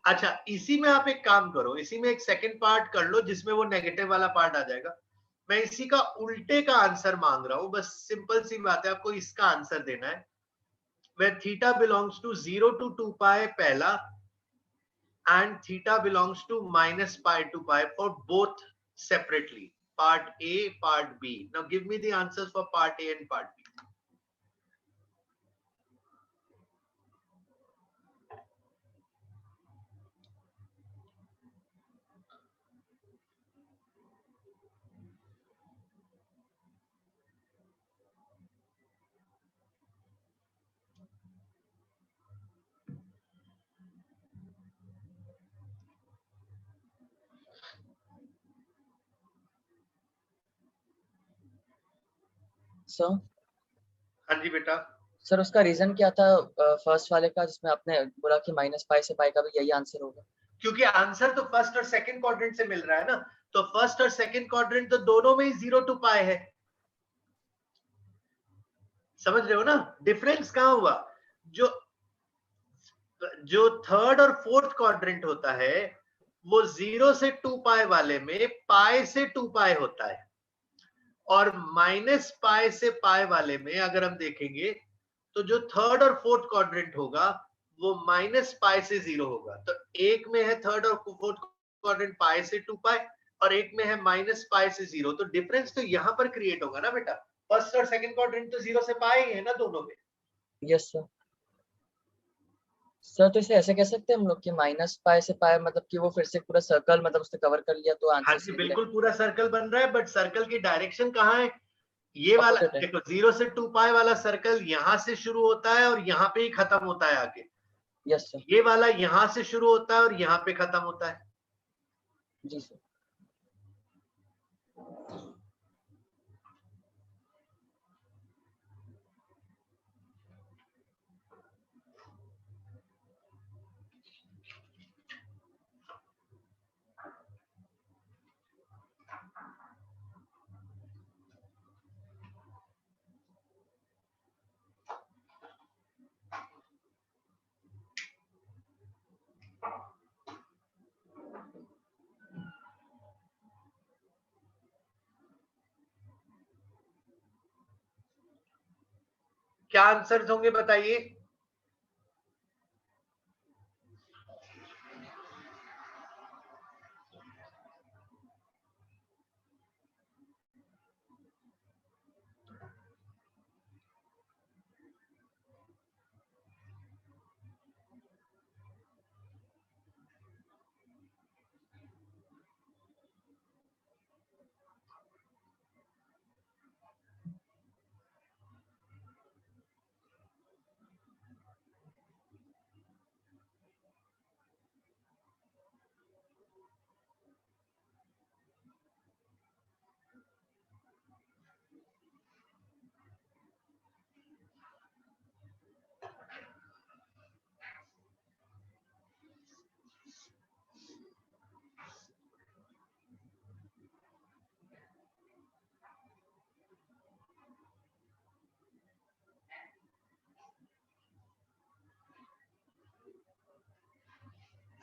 Speaker 1: अच्छा, इसी में आप एक काम करो, इसी में एक सेकंड पार्ट कर लो जिसमें वो नेगेटिव वाला पार्ट आ जाएगा। मैं इसी का उल्टे का आंसर मांग रहा हूं, बस सिंपल सी बात है, आपको इसका आंसर देना है। where theta belongs to 0 to 2 pi पहला and theta belongs to minus pi to pi for both separately, part A, part B. Now give me the answers for part A and part B.
Speaker 2: Sir
Speaker 1: हाँ जी बेटा।
Speaker 2: सर उसका रीजन क्या था फर्स्ट वाले का, जिसमें आपने बोला कि माइनस पाई से पाई का भी यही आंसर होगा?
Speaker 1: क्योंकि आंसर तो फर्स्ट और सेकंड क्वाड्रेंट से मिल रहा है ना, तो फर्स्ट और सेकंड क्वाड्रेंट तो दोनों में ही 0 to pi है। समझ रहे हो ना डिफरेंस कहां हुआ? जो जो थर्ड और फोर्थ क्वाड्रेंट होता है वो 0 से 2 पाई वाले में पाई से 2 पाई होता है, और माइनस पाई से पाई वाले में अगर हम देखेंगे तो जो थर्ड और फोर्थ क्वाड्रेंट होगा वो माइनस पाई से 0 होगा। तो एक में है थर्ड और फोर्थ क्वाड्रेंट पाई से 2 पाई, और एक में है माइनस पाई से 0। तो डिफरेंस तो यहां पर क्रिएट होगा ना बेटा, फर्स्ट और सेकंड क्वाड्रेंट तो 0 से पाई है ना दोनों में।
Speaker 2: Yes sir. सर तो इसे ऐसे कह सकते हैं हम लोग कि माइनस पाई से पाई मतलब कि वो फिर से पूरा सर्कल मतलब उसने कवर कर लिया तो
Speaker 1: हाँ
Speaker 2: आंसर
Speaker 1: जी,
Speaker 2: सही
Speaker 1: बिल्कुल पूरा सर्कल बन रहा है, बट सर्कल की डायरेक्शन कहाँ है? ये वाला
Speaker 2: Opposite है।
Speaker 1: देखो, 0 से 2 पाई वाला सर्कल यहां से शुरू होता है और यहाँ पे ही खत्म होता है आके।
Speaker 2: Yes sir.
Speaker 1: ये वाला यहां से शुरू होता है और यहाँ पे खत्म होता है।
Speaker 2: जी सर।
Speaker 1: क्या आंसर्स होंगे बताइए?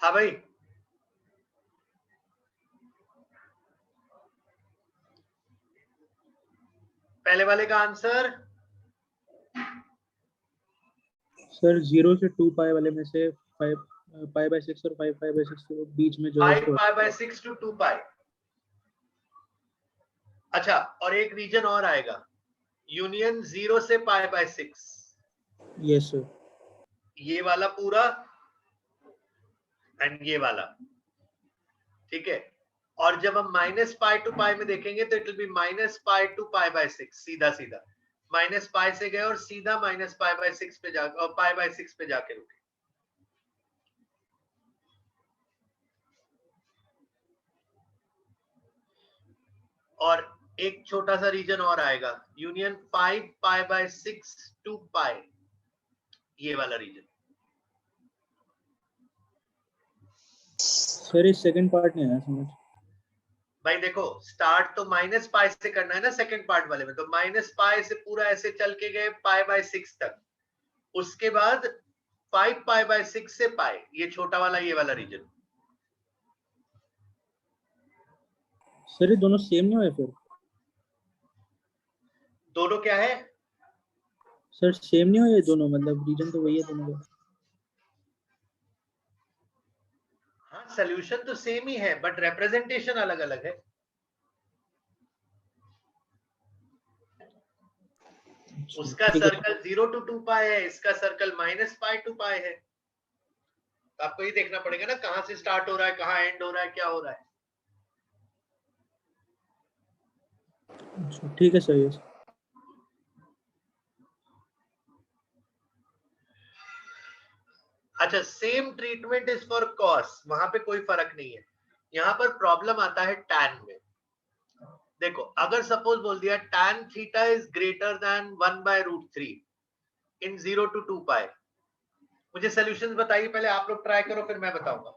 Speaker 1: हाँ भाई, पहले वाले का आंसर
Speaker 3: सर 0 से 2 पाई वाले में से 5 पाई बाय 6 और 5 पाई बाय 6 के बीच में जो है
Speaker 1: 5 पाई बाय 6 to 2 पाई। अच्छा, और एक रीजन और आएगा, यूनियन 0 से पाई बाय 6,
Speaker 3: यस सर।
Speaker 1: ये वाला पूरा एंड ये वाला, ठीक है। और जब हम माइनस पाई टू पाई में देखेंगे तो it will be minus pi to pi by 6, सीधा सीधा माइनस पाई से गए और सीधा माइनस पाई बाय 6 पे जाकर और पाई बाय 6 पे जाके रुके। और एक छोटा सा रीजन और आएगा, यूनियन 5 पाई बाय 6 टू पाई, ये वाला रीजन।
Speaker 3: सर ये सेकंड पार्ट नहीं आया समझ।
Speaker 1: भाई देखो, स्टार्ट तो माइनस पाई से करना है ना सेकंड पार्ट वाले में, तो माइनस पाई से पूरा ऐसे चल के गए पाई बाय 6 तक, उसके बाद 5 पाई बाय 6 से पाई, ये छोटा वाला ये वाला रीजन।
Speaker 3: सर ये दोनों सेम नहीं हुए फिर?
Speaker 1: दोनों क्या है?
Speaker 3: सर सेम नहीं हुए ये दोनों, मतलब रीजन तो वही है दोनों का।
Speaker 1: हाँ सोल्यूशन तो सेम ही है बट रिप्रेजेंटेशन अलग अलग है। उसका
Speaker 3: ठीक है।
Speaker 1: सर्कल 0 टू 2 पाई है, इसका सर्कल माइनस पाई टू पाई है। तो आपको ये देखना पड़ेगा ना कहां से स्टार्ट हो रहा है, कहां एंड हो रहा है, क्या हो रहा है।
Speaker 3: अच्छा, ठीक है सर ये।
Speaker 1: अच्छा, same treatment is for cos, वहां पे कोई फर्क नहीं है। यहाँ पर प्रॉब्लम आता है टैन में। देखो अगर सपोज बोल दिया tan theta is greater than 1/√3 in 0 to 2 pi, मुझे सॉल्यूशंस बताइए पहले, आप लोग ट्राई करो फिर मैं बताऊंगा।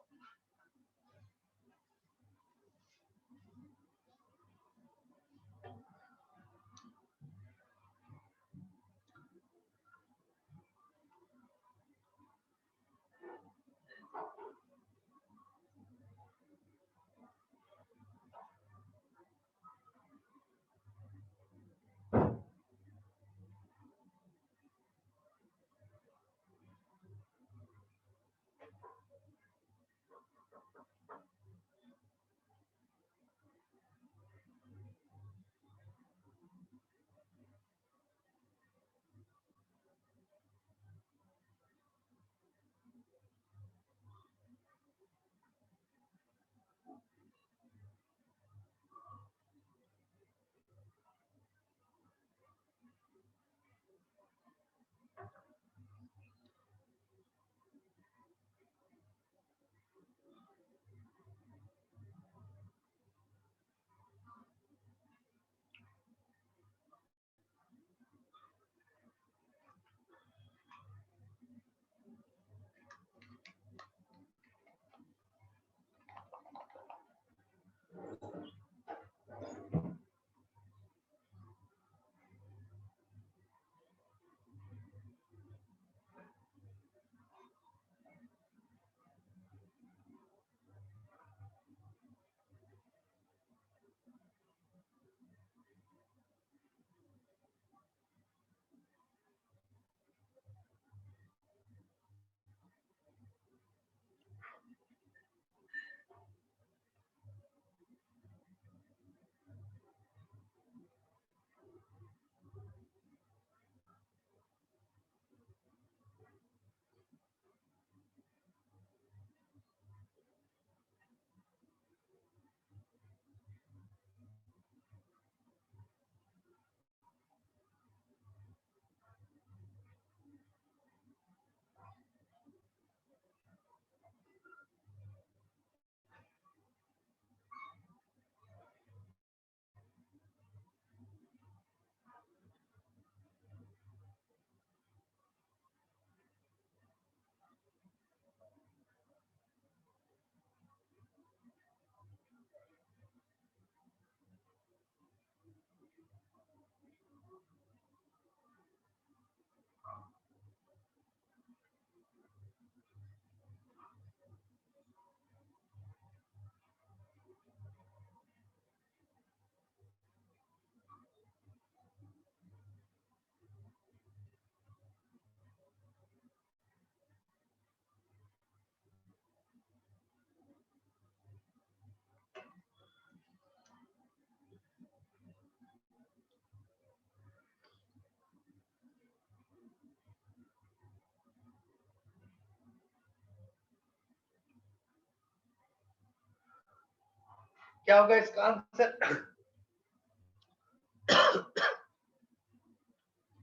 Speaker 1: क्या होगा इसका आंसर?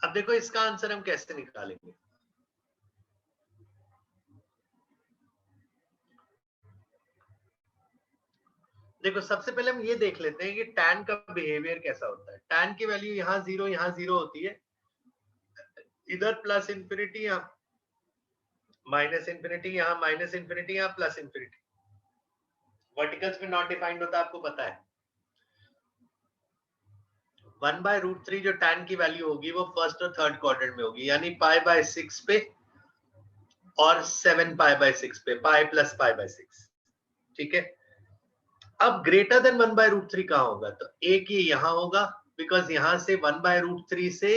Speaker 1: अब देखो इसका आंसर हम कैसे निकालेंगे। देखो सबसे पहले हम ये देख लेते हैं कि tan का बिहेवियर कैसा होता है। tan की वैल्यू यहाँ 0 होती है, इधर प्लस इंफिनिटी, यहाँ माइनस इंफिनिटी, यहाँ माइनस इंफिनिटी, यहाँ प्लस इंफिनिटी। वर्टिकल्स में नॉट डिफाइंड होता है, आपको पता है। 1/√3 जो tan की वैल्यू होगी वो फर्स्ट और थर्ड क्वाड्रेंट में होगी, यानी π/6 पे और 7π/6 पे, पाई प्लस π/6। ठीक है, अब ग्रेटर देन 1/√3 कहां होगा? तो एक ये यहां होगा, बिकॉज यहां से 1/√3 से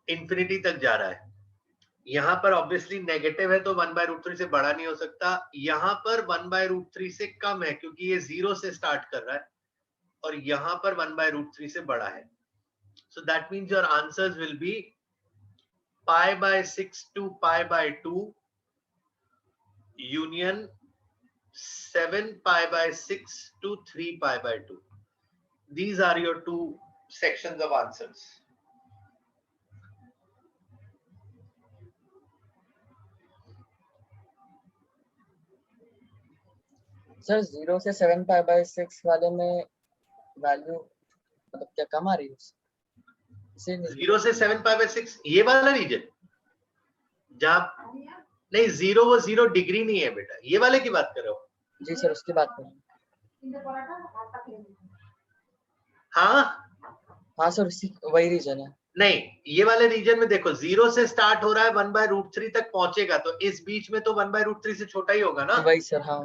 Speaker 1: इंफिनिटी तक जा रहा है। यहां पर ऑब्वियसली नेगेटिव है तो 1/√3 से बड़ा नहीं हो सकता। यहां पर 1/√3 से कम है क्योंकि ये 0 से स्टार्ट कर रहा है, और यहां पर 1/√3 से बड़ा है। So that means your answers will be π/6 to π/2 union 7π/6 to 3π/2. These are your two sections of answers.
Speaker 2: Sir 0 से 7π/6 वाले में वैल्यू मतलब क्या कम आ रही है? इसे नहीं
Speaker 1: 0 से 7π/6 ये वाला रीजन जहां नहीं, 0 वो 0 डिग्री नहीं है बेटा, ये वाले की बात कर रहे हो?
Speaker 2: जी सर, उसकी बात कर रहे हैं। हाँ सर, उसी वही रीजन है।
Speaker 1: नहीं, ये वाले रीजन में देखो 0 से स्टार्ट हो रहा है, 1/√3 तक पहुंचेगा, तो इस बीच में तो 1/√3 से छोटा ही होगा ना।
Speaker 2: वही सर, हाँ।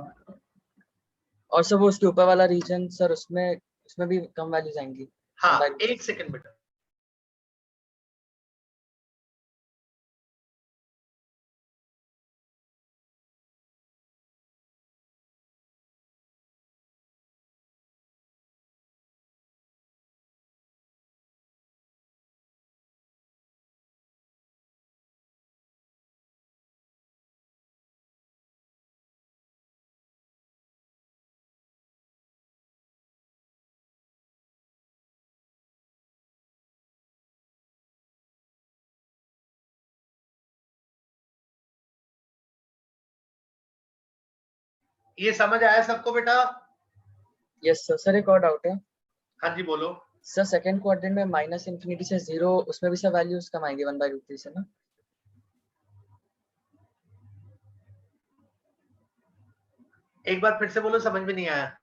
Speaker 2: और सर वो उसके ऊपर वाला रीजन सर, उसमें भी कम वैल्यूज आएंगी।
Speaker 1: हाँ, एक सेकंड बेटा। ये समझ आया सबको बेटा?
Speaker 2: Yes sir. सर एक और डाउट है।
Speaker 1: हाँ जी बोलो।
Speaker 2: सर सेकंड क्वाड्रेंट में माइनस इंफिनिटी से 0, उसमें भी सब वैल्यूज कम आएंगे 1/√3 से ना?
Speaker 1: एक बार फिर से बोलो, समझ में नहीं आया।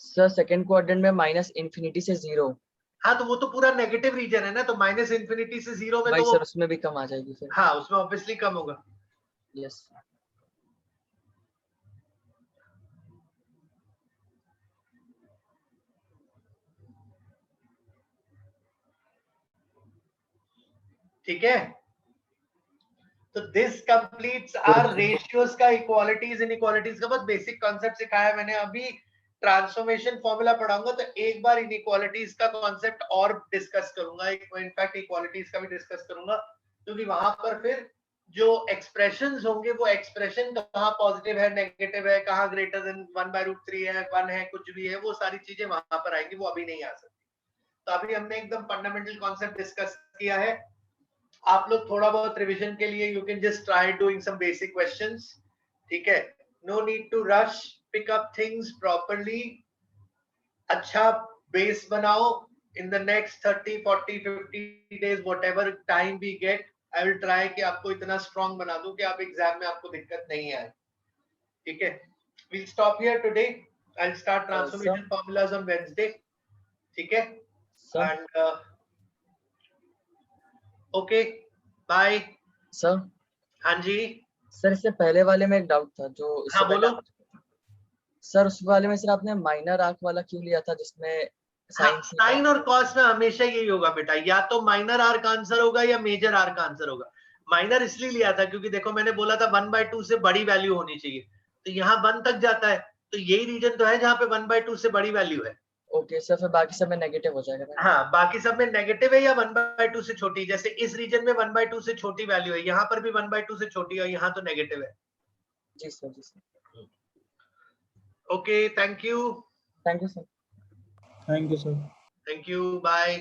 Speaker 2: सर सेकंड क्वाड्रेंट में माइनस इंफिनिटी से 0।
Speaker 1: हाँ, तो वो तो पूरा नेगेटिव रीजन है ना, तो माइनस इंफिनिटी से 0 में
Speaker 2: भाई
Speaker 1: तो
Speaker 2: सर उसमें भी कम आ जाएगी फिर।
Speaker 1: हाँ, उसमें ऑब्वियसली कम होगा।
Speaker 2: यस।
Speaker 1: ठीक है, तो दिस कंप्लीट्स आवर रेशियोज का इक्वालिटीज इनइक्वालिटीज का बहुत बेसिक कॉन्सेप्ट सिखाया मैंने। अभी ट्रांसफॉर्मेशन फॉर्मूला पढ़ाऊंगा तो एक बार इनइक्वालिटीज का कॉन्सेप्ट और डिस्कस करूंगा, इनफैक्ट इक्वालिटीज का भी डिस्कस करूंगा, क्योंकि वहां पर फिर जो एक्सप्रेशंस होंगे वो एक्सप्रेशन कहाँ पॉजिटिव है, नेगेटिव है, कहाँ ग्रेटर देन 1/√3 है, 1 है, कुछ भी है, वो सारी चीजें वहां पर आएंगी, वो अभी नहीं आ सकती। तो अभी हमने एकदम फंडामेंटल कॉन्सेप्ट डिस्कस किया है। आप लोग थोड़ा बहुत रिवीजन के लिए you can just try doing some basic questions. ठीक है, no need to rush, pick up things properly, अच्छा बेस बनाओ। In the next 30 40 50 days whatever time we get, I will try कि आपको इतना स्ट्रांग बना दूं कि आप एग्जाम में आपको दिक्कत नहीं आए। ठीक है, we'll stop here today. I'll start transformation formulas on Wednesday. ठीक है, and okay, bye.
Speaker 2: सर
Speaker 1: हाँ जी,
Speaker 2: सर इससे पहले वाले में एक डाउट था जो इससे
Speaker 1: हाँ बोलो।
Speaker 2: सर उस वाले में सर आपने माइनर आर्क वाला क्यों लिया था जिसमें
Speaker 1: हाँ, साइन और कॉस में हमेशा यही होगा बेटा, या तो माइनर आर्क आंसर होगा या मेजर आर्क आंसर होगा। माइनर इसलिए लिया था क्योंकि देखो मैंने बोला था 1/2 से बड़ी वैल्यू होनी चाहिए, तो यहाँ 1 तक जाता है, तो यही रीजन तो है जहाँ पे 1/2 से बड़ी वैल्यू है।
Speaker 2: ओके सर, फिर बाकी सब में नेगेटिव हो जाएगा ना?
Speaker 1: हाँ, बाकी सब में नेगेटिव है या 1/2 से छोटी, जैसे इस रीजन में 1/2 से छोटी वैल्यू है, यहाँ पर भी 1/2 से छोटी है, यहाँ तो नेगेटिव है।
Speaker 2: जी सर, जी sir.
Speaker 1: Okay, thank you.
Speaker 2: Thank you sir.
Speaker 3: Thank you sir.
Speaker 1: Thank you, bye.